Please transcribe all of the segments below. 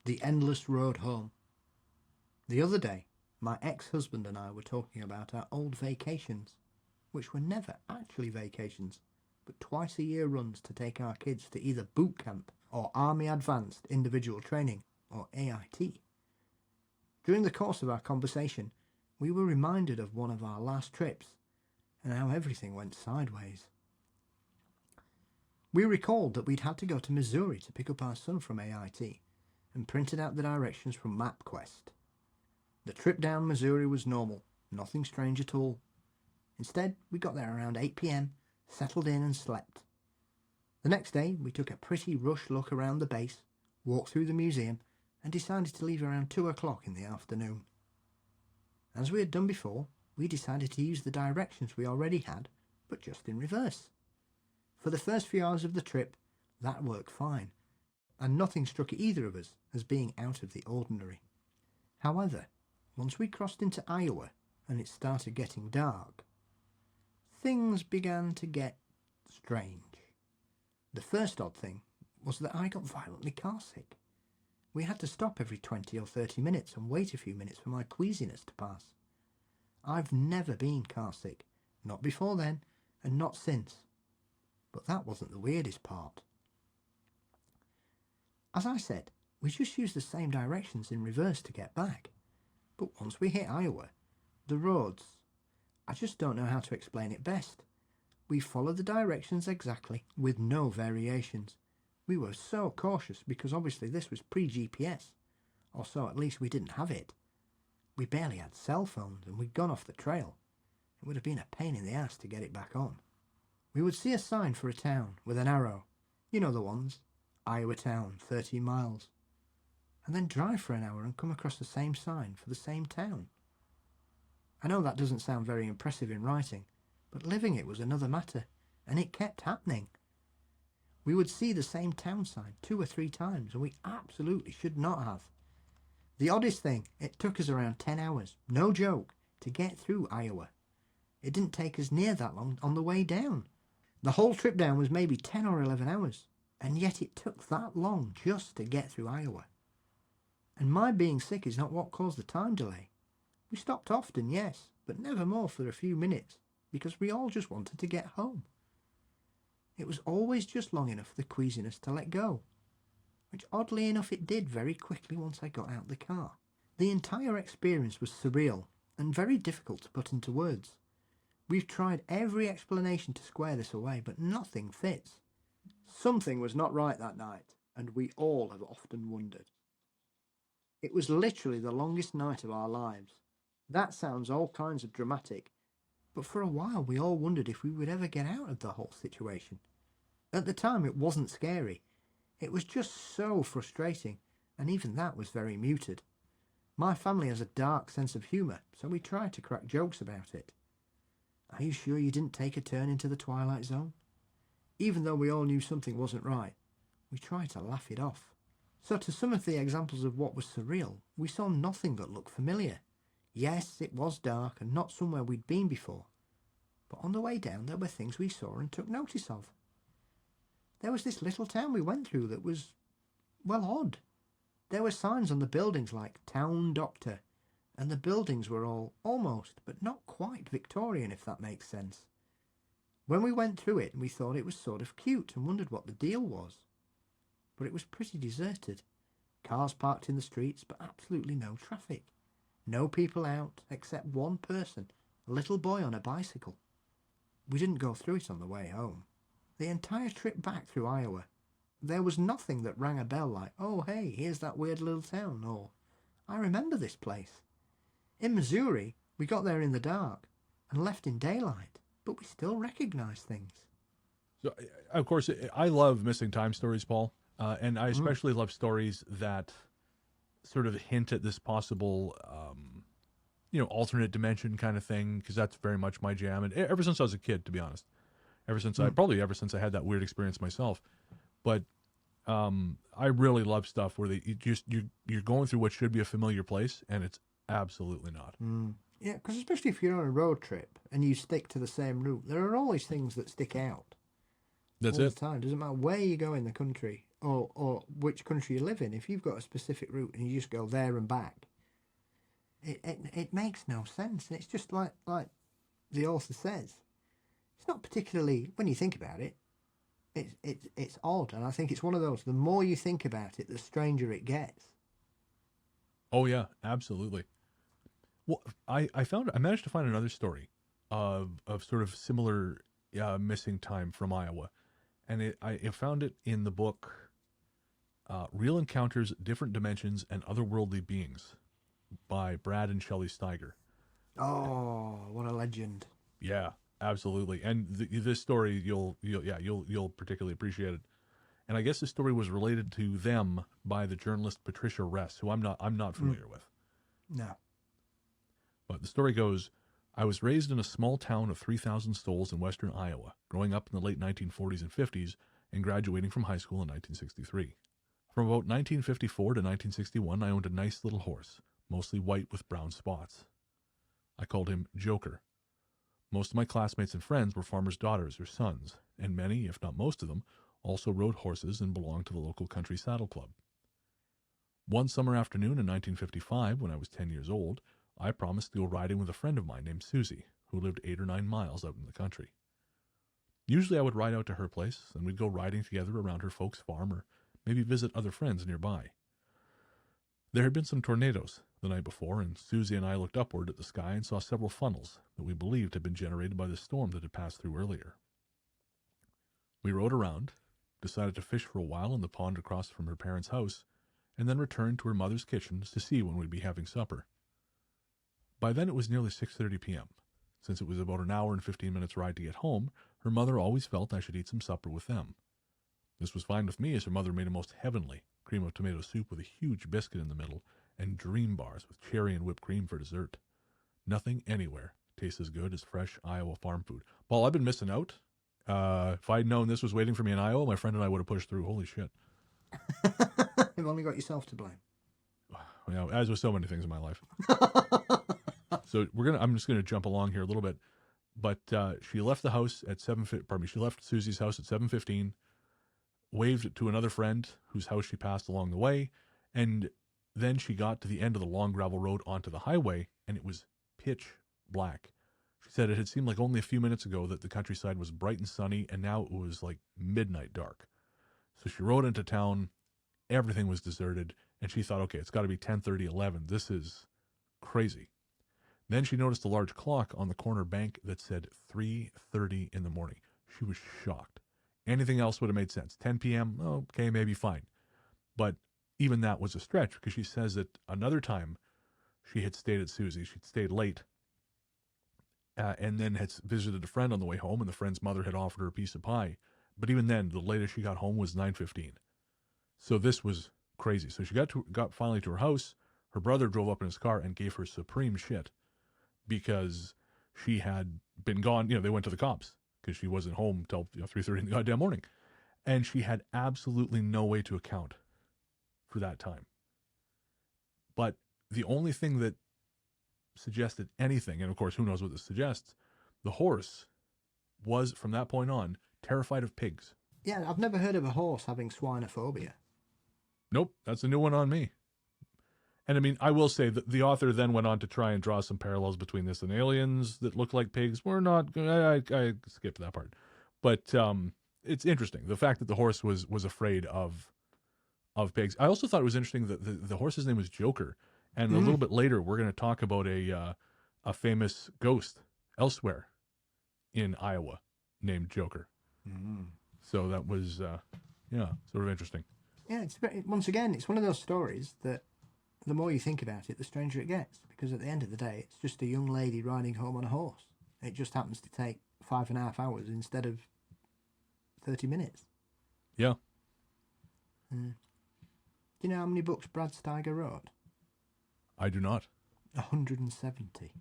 The endless road home. The other day, my ex-husband and I were talking about our old vacations, which were never actually vacations, but twice-a-year runs to take our kids to either boot camp or Army Advanced Individual Training, or AIT. During the course of our conversation, we were reminded of one of our last trips and how everything went sideways. We recalled that we'd had to go to Missouri to pick up our son from AIT and printed out the directions from MapQuest. The trip down Missouri was normal, nothing strange at all. Instead, we got there around 8 p.m, settled in and slept. The next day, we took a pretty rush look around the base, walked through the museum, and decided to leave around 2 o'clock in the afternoon. As we had done before, we decided to use the directions we already had, but just in reverse. For the first few hours of the trip, that worked fine, and nothing struck either of us as being out of the ordinary. However, once we crossed into Iowa and it started getting dark, things began to get strange. The first odd thing was that I got violently carsick. We had to stop every 20 or 30 minutes and wait a few minutes for my queasiness to pass. I've never been carsick, not before then and not since. But that wasn't the weirdest part. As I said, we just used the same directions in reverse to get back. But once we hit Iowa, the roads, I just don't know how to explain it best. We followed the directions exactly, with no variations. We were so cautious because obviously this was pre-GPS, or so at least we didn't have it. We barely had cell phones and we'd gone off the trail. It would have been a pain in the ass to get it back on. We would see a sign for a town with an arrow, you know the ones, Iowa town, 13 miles, and then drive for an hour and come across the same sign for the same town. I know that doesn't sound very impressive in writing, but living it was another matter, and it kept happening. We would see the same town sign 2 or 3 times, and we absolutely should not have. The oddest thing, it took us around 10 hours, no joke, to get through Iowa. It didn't take us near that long on the way down. The whole trip down was maybe 10 or 11 hours, and yet it took that long just to get through Iowa. And my being sick is not what caused the time delay. We stopped often, yes, but never more for a few minutes, because we all just wanted to get home. It was always just long enough for the queasiness to let go, which oddly enough it did very quickly once I got out the car. The entire experience was surreal and very difficult to put into words. We've tried every explanation to square this away, but nothing fits. Something was not right that night, and we all have often wondered. It was literally the longest night of our lives. That sounds all kinds of dramatic, but for a while we all wondered if we would ever get out of the whole situation. At the time it wasn't scary. It was just so frustrating, and even that was very muted. My family has a dark sense of humour, so we tried to crack jokes about it. Are you sure you didn't take a turn into the Twilight Zone? Even though we all knew something wasn't right, we tried to laugh it off. So to some of the examples of what was surreal, we saw nothing that looked familiar. Yes, it was dark and not somewhere we'd been before, but on the way down there were things we saw and took notice of. There was this little town we went through that was, well, odd. There were signs on the buildings like Town Doctor, and the buildings were all almost, but not quite Victorian, if that makes sense. When we went through it, we thought it was sort of cute and wondered what the deal was. But it was pretty deserted. Cars parked in the streets, but absolutely no traffic. No people out, except one person, a little boy on a bicycle. We didn't go through it on the way home. The entire trip back through Iowa, there was nothing that rang a bell like, oh hey, here's that weird little town, or I remember this place. In Missouri, we got there in the dark and left in daylight, but we still recognised things. So, of course, I love missing time stories, Paul, and I especially love stories that sort of hint at this possible, alternate dimension kind of thing, because that's very much my jam. And ever since I was a kid, to be honest, ever since I had that weird experience myself. But I really love stuff where you're going through what should be a familiar place, and it's absolutely not. Yeah, because especially if you're on a road trip and you stick to the same route, there are always things that stick out. That's all it. the time. Doesn't matter where you go in the country. or which country you live in. If you've got a specific route and you just go there and back, it makes no sense. And it's just like the author says, it's not particularly, when you think about it, it's odd. And I think it's one of those, the more you think about it, the stranger it gets. Oh yeah, absolutely. Well, I managed to find another story of sort of similar missing time from Iowa, and I found it in the book Real Encounters, Different Dimensions, and Otherworldly Beings by Brad and Shelley Steiger. Oh, what a legend! Yeah, absolutely. And this story you'll particularly appreciate it. And I guess the story was related to them by the journalist Patricia Ress, who I'm not familiar with. No. But the story goes, I was raised in a small town of 3,000 souls in western Iowa, growing up in the late 1940s and 50s, and graduating from high school in 1963. From about 1954 to 1961, I owned a nice little horse, mostly white with brown spots. I called him Joker. Most of my classmates and friends were farmers' daughters or sons, and many, if not most of them, also rode horses and belonged to the local country saddle club. One summer afternoon in 1955, when I was 10 years old, I promised to go riding with a friend of mine named Susie, who lived 8 or 9 miles out in the country. Usually I would ride out to her place, and we'd go riding together around her folks' farm or maybe visit other friends nearby. There had been some tornadoes the night before, and Susie and I looked upward at the sky and saw several funnels that we believed had been generated by the storm that had passed through earlier. We rode around, decided to fish for a while in the pond across from her parents' house, and then returned to her mother's kitchen to see when we'd be having supper. By then it was nearly 6:30 p.m. Since it was about an hour and 15 minutes ride to get home, her mother always felt I should eat some supper with them. This was fine with me, as her mother made a most heavenly cream of tomato soup with a huge biscuit in the middle and dream bars with cherry and whipped cream for dessert. Nothing anywhere tastes as good as fresh Iowa farm food. Paul, I've been missing out. If I'd known this was waiting for me in Iowa, my friend and I would have pushed through. Holy shit. You've only got yourself to blame. You know, as with so many things in my life. So I'm just gonna jump along here a little bit. But she left the house at she left Susie's house at 7:15, waved to another friend whose house she passed along the way, and then she got to the end of the long gravel road onto the highway, and it was pitch black. She said it had seemed like only a few minutes ago that the countryside was bright and sunny, and now it was like midnight dark. So she rode into town, everything was deserted, and she thought, okay, it's got to be 10:30, 11. This is crazy. Then she noticed a large clock on the corner bank that said 3:30 in the morning. She was shocked. Anything else would have made sense. 10 p.m., okay, maybe fine. But even that was a stretch, because she says that another time she had stayed at Susie's, she'd stayed late, and then had visited a friend on the way home, and the friend's mother had offered her a piece of pie. But even then, the latest she got home was 9:15. So this was crazy. So she got finally to her house. Her brother drove up in his car and gave her supreme shit, because she had been gone. They went to the cops because she wasn't home till 3:30 in the goddamn morning. And she had absolutely no way to account for that time. But the only thing that suggested anything, and of course, who knows what this suggests, the horse was, from that point on, terrified of pigs. Yeah, I've never heard of a horse having swinophobia. Nope, that's a new one on me. And I mean, I will say that the author then went on to try and draw some parallels between this and aliens that look like pigs. We're not, I skipped that part. But it's interesting, the fact that the horse was afraid of pigs. I also thought it was interesting that the horse's name was Joker. And a little bit later, we're going to talk about a famous ghost elsewhere in Iowa named Joker. So that was, sort of interesting. Yeah, once again, it's one of those stories that the more you think about it, the stranger it gets. Because at the end of the day, it's just a young lady riding home on a horse. It just happens to take 5.5 hours instead of 30 minutes. Yeah. Do you know how many books Brad Steiger wrote? I do not. 170.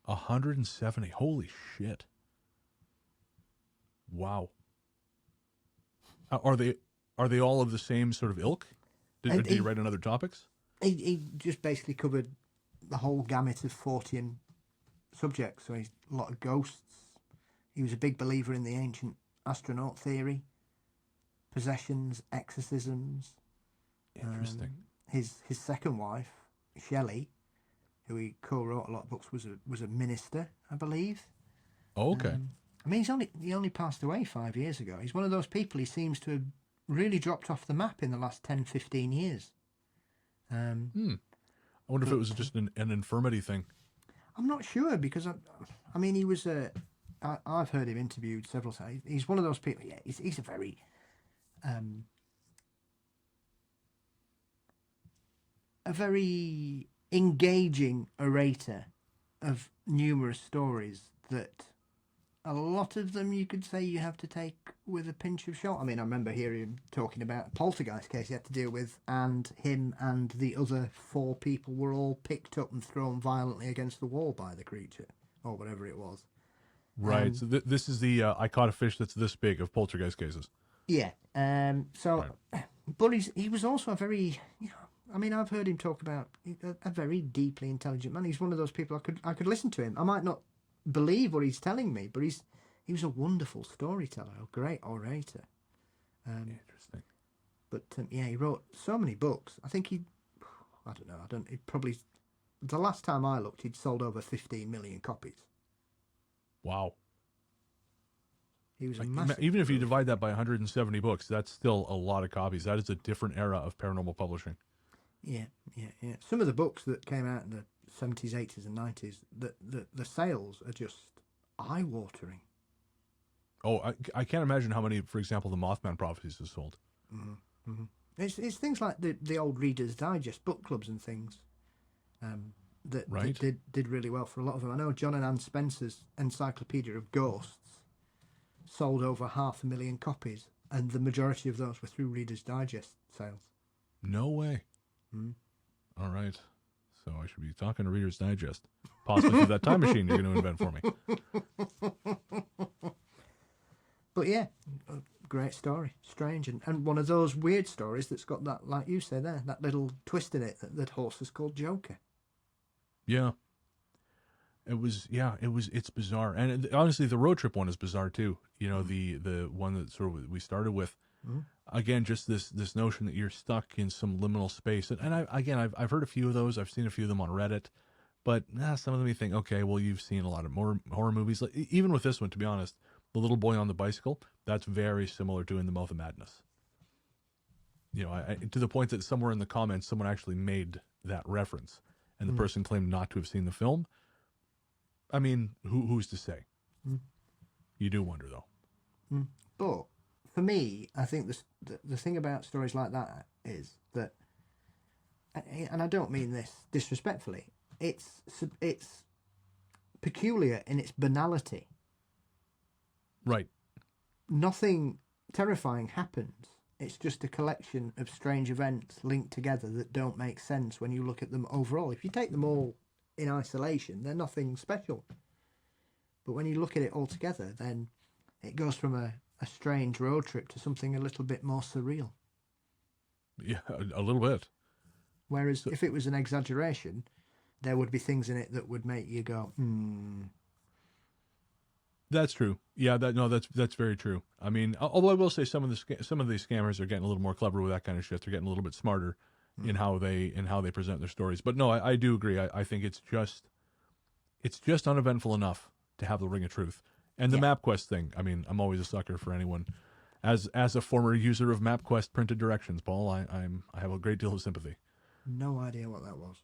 170. Holy shit. Wow. Are they all of the same sort of ilk? Did he write on other topics? He just basically covered the whole gamut of Fortean subjects. So he's a lot of ghosts. He was a big believer in the ancient astronaut theory. possessions, exorcisms. Interesting. His second wife, Shelley, who he co-wrote a lot of books, was a minister, I believe. Oh, okay. I mean, he only passed away 5 years ago. He's one of those people. He seems to have really dropped off the map in the last 10, 15 years. I wonder if it was just an infirmity thing. I'm not sure, because I mean, he was I've heard him interviewed several times. He's one of those people. Yeah, he's a very engaging orator of numerous stories that a lot of them you could say you have to take with a pinch of salt. I mean, I remember hearing him talking about a poltergeist case he had to deal with, and him and the other 4 people were all picked up and thrown violently against the wall by the creature, or whatever it was. Right. So this is the I caught a fish that's this big of poltergeist cases. Yeah. Right. But he was also a very, I mean, I've heard him talk about a very deeply intelligent man. He's one of those people I could listen to him. I might not believe what he's telling me, but he was a wonderful storyteller, a great orator. Interesting. But yeah, he wrote so many books. I think he probably, the last time I looked, he'd sold over 15 million copies. Wow. He was a massive. Even if you divide that by 170 books, that's still a lot of copies. That is a different era of paranormal publishing. Yeah. Some of the books that came out in the 70s, 80s, and 90s, the sales are just eye-watering. Oh, I can't imagine how many, for example, the Mothman Prophecies has sold. Mm-hmm. Mm-hmm. It's things like the old Reader's Digest book clubs and things that did really well for a lot of them. I know John and Ann Spencer's Encyclopedia of Ghosts sold over 500,000 copies, and the majority of those were through Reader's Digest sales. No way. Mm. All right. So I should be talking to Reader's Digest. Possibly through that time machine you're going to invent for me. But yeah, a great story. Strange. And one of those weird stories that's got that, like you say there, that little twist in it that horse is called Joker. Yeah. It's bizarre. And honestly, the road trip one is bizarre too. The one that sort of we started with. Mm. Again, just this notion that you're stuck in some liminal space. And I've heard a few of those. I've seen a few of them on Reddit. But some of them you think, okay, well, you've seen a lot of more horror movies. Like, even with this one, to be honest, The Little Boy on the Bicycle, that's very similar to In the Mouth of Madness. To the point that somewhere in the comments, someone actually made that reference. And the person claimed not to have seen the film. I mean, who's to say? Mm. You do wonder, though. Mm. But for me, I think the thing about stories like that is that, and I don't mean this disrespectfully, it's peculiar in its banality. Right. Nothing terrifying happens. It's just a collection of strange events linked together that don't make sense when you look at them overall. If you take them all in isolation, they're nothing special. But when you look at it all together, then it goes from a strange road trip to something a little bit more surreal. Yeah, a little bit. Whereas if it was an exaggeration, there would be things in it that would make you go, That's true. Yeah, that's very true. I mean, although I will say some of these scammers are getting a little more clever with that kind of shit. They're getting a little bit smarter in how they present their stories. But no, I do agree. I think it's just uneventful enough to have the ring of truth. And the MapQuest thing. I mean, I'm always a sucker for anyone. As a former user of MapQuest printed directions, Paul, I have a great deal of sympathy. No idea what that was.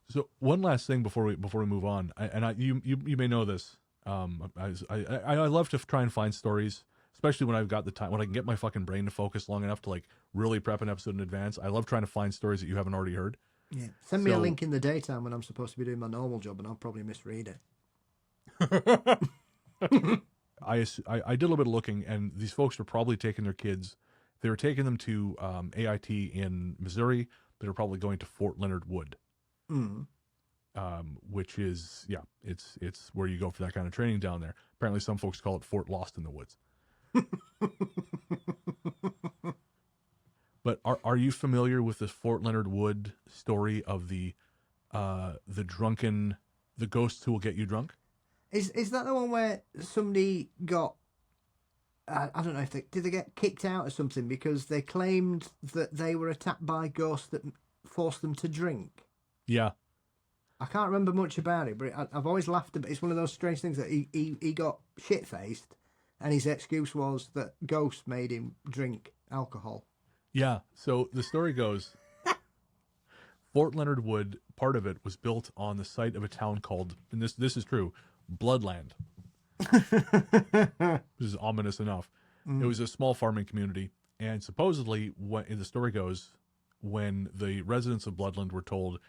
So one last thing before we move on, you may know this. I love to try and find stories, especially when I've got the time, when I can get my fucking brain to focus long enough to like really prep an episode in advance. I love trying to find stories that you haven't already heard. Yeah, send me a link in the daytime when I'm supposed to be doing my normal job, and I'll probably misread it. I did a little bit of looking, and these folks were probably taking their kids. They were taking them to AIT in Missouri. They were probably going to Fort Leonard Wood. Mm. Which is, it's where you go for that kind of training down there. Apparently some folks call it Fort Lost in the Woods. But are you familiar with the Fort Leonard Wood story of the ghosts who will get you drunk? Is that the one where somebody got? I don't know if did they get kicked out or something because they claimed that they were attacked by ghosts that forced them to drink. Yeah. I can't remember much about it, but I've always laughed at it. It's one of those strange things that he got shit-faced, and his excuse was that ghosts made him drink alcohol. Yeah. So the story goes, Fort Leonard Wood, part of it was built on the site of a town called, and this is true, Bloodland. This is ominous enough. It was a small farming community, and supposedly, the story goes, when the residents of Bloodland were told,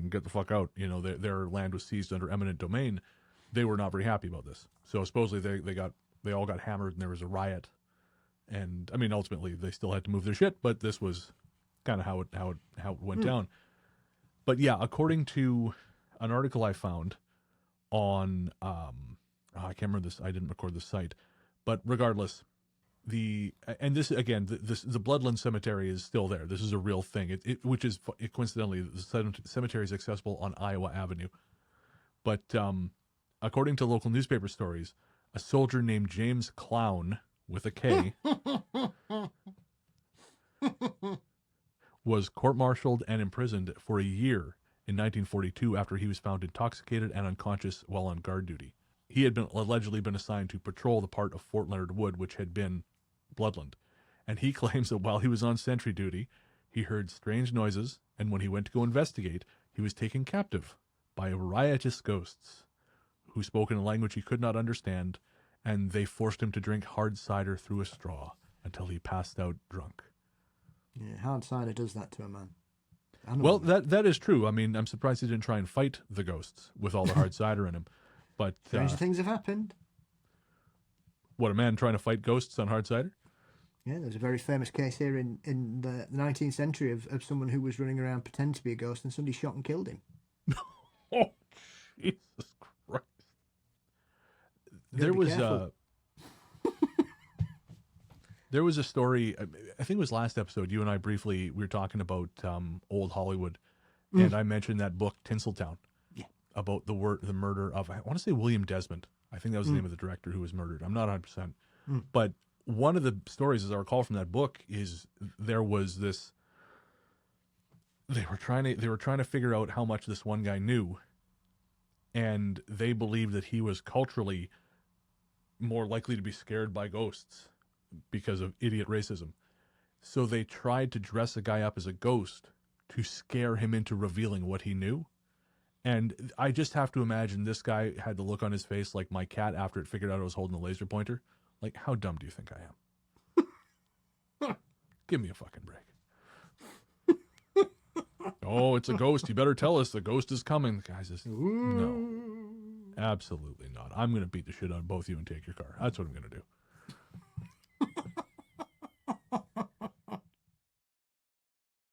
get the fuck out, their land was seized under eminent domain, they were not very happy about this. So supposedly they all got hammered and there was a riot. And I mean, ultimately they still had to move their shit, but this was kind of how it went down. But yeah, according to an article I found on, I can't remember this, I didn't record the site, but regardless, and this again, the Bloodland Cemetery is still there. This is a real thing. Which is coincidentally, the cemetery is accessible on Iowa Avenue. But according to local newspaper stories, a soldier named James Clown with a K was court-martialed and imprisoned for a year in 1942 after he was found intoxicated and unconscious while on guard duty. He had allegedly been assigned to patrol the part of Fort Leonard Wood which had been Bloodland, and he claims that while he was on sentry duty, he heard strange noises, and when he went to go investigate, he was taken captive by riotous ghosts who spoke in a language he could not understand, and they forced him to drink hard cider through a straw until he passed out drunk. Yeah, hard cider does that to a man. Well, that is true. I mean, I'm surprised he didn't try and fight the ghosts with all the hard cider in him. But strange things have happened. What, a man trying to fight ghosts on hard cider? Yeah, there's a very famous case here in the 19th century of someone who was running around pretending to be a ghost and somebody shot and killed him. Oh, Jesus Christ. There was a story, I think it was last episode, you and I we were talking about old Hollywood, and I mentioned that book, Tinseltown, about the murder of, I want to say William Desmond. I think that was the name of the director who was murdered. I'm not 100%. But one of the stories, as I recall from that book, is there was this, they were trying to figure out how much this one guy knew, and they believed that he was culturally more likely to be scared by ghosts because of idiot racism. So they tried to dress a guy up as a ghost to scare him into revealing what he knew. And I just have to imagine this guy had the look on his face like my cat after it figured out I was holding the laser pointer. Like, how dumb do you think I am? Give me a fucking break. Oh, it's a ghost. You better tell us the ghost is coming. The guy says, no, absolutely not. I'm going to beat the shit out of both of you and take your car. That's what I'm going to do.